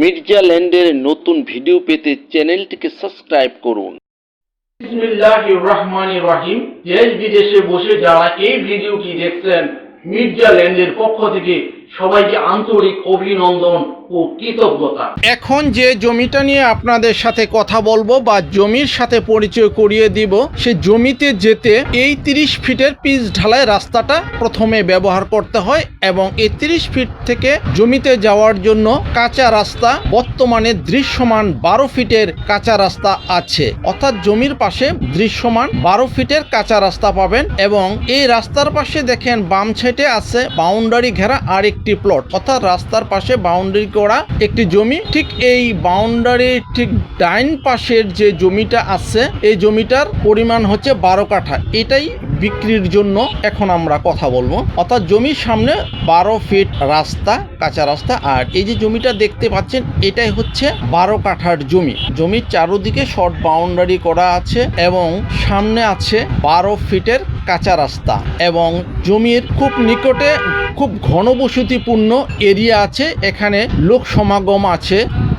মির্জা ল্যান্ডের নতুন ভিডিও পেতে চ্যানেলটিকে সাবস্ক্রাইব করুন। বিসমিল্লাহির রহমানির রহিম। দেশ বিদেশে বসে যারা এই ভিডিওটি দেখছেন, মির্জা ল্যান্ডের পক্ষ থেকে সবাইকে আন্তরিক অভিনন্দন ও কৃতজ্ঞতা। এখন যে জমিটা নিয়ে আপনাদের সাথে কথা বলবো বা জমির সাথে পরিচয় করিয়ে দিব, সে জমিতে যেতে এই 30 ফিটের পিচ ঢালাই রাস্তাটা প্রথমে ব্যবহার করতে হয় এবং এই 30 ফিট থেকে জমিতে যাওয়ার জন্য কাঁচা রাস্তা বর্তমানে দৃশ্যমান 12 ফিটের কাঁচা রাস্তা আছে। অর্থাৎ জমির পাশে দৃশ্যমান 12 ফিটের কাঁচা রাস্তা পাবেন এবং এই রাস্তার পাশে দেখেন বাম সাইডে আছে বাউন্ডারি ঘেরা আরেকটি প্লট, অর্থাৎ রাস্তার পাশে বাউন্ডারি করা একটি জমি। ঠিক এই বাউন্ডারি ঠিক ডাইন পাশের যে জমিটা আছে, এই জমিটার পরিমাণ হচ্ছে 12 কাঠা। এটাই বিক্রির জন্য এখন আমরা কথা বলবো। অর্থাৎ জমির সামনে 12 ফিট রাস্তা, কাঁচা রাস্তা। আর এই যে জমিটা দেখতে পাচ্ছেন, এটাই হচ্ছে 12 কাঠার জমি। জমির চারদিকে শর্ট বাউন্ডারি করা আছে এবং সামনে আছে 12 ফিটের কাঁচা রাস্তা এবং জমির খুব নিকটে খুব ঘনবসতিপূর্ণ এরিয়া আছে। এখানে লোক সমাগম আছে।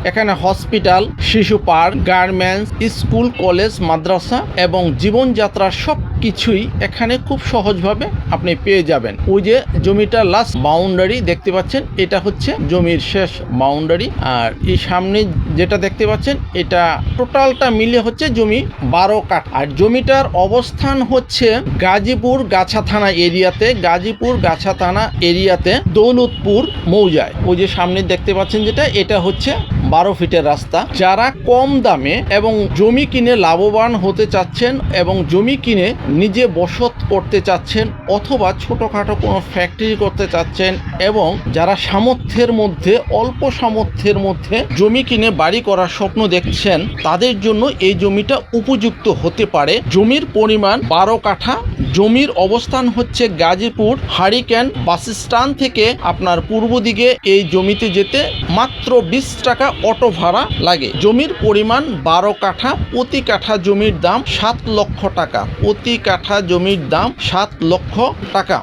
এখানে হসপিটাল, শিশু পার্ক, গার্মেন্টস, স্কুল, কলেজ, মাদ্রাসা এবং জীবনযাত্রার সব কিছুই এখানে খুব সহজভাবে আপনি পেয়ে যাবেন। ওই যে জমিটা লাস্ট বাউন্ডারি দেখতে পাচ্ছেন, এটা হচ্ছে জমির শেষ বাউন্ডারি। আর এই সামনে যেটা দেখতে পাচ্ছেন, এটা টোটালটা মিলে হচ্ছে জমি 12 কাঠা। আর জমিটার অবস্থান হচ্ছে গাজীপুর গাছা থানা এরিয়াতে, গাজীপুর গাছা থানা এরিয়াতে দৌলতপুর মৌজায়। ওই যে সামনে দেখতে পাচ্ছেন যেটা, এটা হচ্ছে 12 ফিটের রাস্তা। যারা কম দামে এবং জমি কিনে লাভবান হতে চাচ্ছেন এবং জমি কিনে নিজে বসত করতে চাচ্ছেন অথবা ছোটোখাটো কোনো ফ্যাক্টরি করতে চাচ্ছেন এবং যারা সামর্থ্যের মধ্যে, অল্প সামর্থ্যের মধ্যে জমি কিনে বাড়ি করার স্বপ্ন দেখছেন, তাদের জন্য এই জমিটা উপযুক্ত হতে পারে। জমির পরিমাণ 12 কাঠা। জমির অবস্থান হচ্ছে গাজীপুর হারিকেন বাস স্ট্যান্ড থেকে আপনার পূর্ব দিকে এই জমিতে যেতে মাত্র 20 টাকা অটো ভাড়া লাগে। জমির পরিমাণ 12 কাঠা। প্রতি কাঠা জমির দাম 7 লক্ষ টাকা। প্রতি কাঠা জমির দাম 7 লক্ষ টাকা।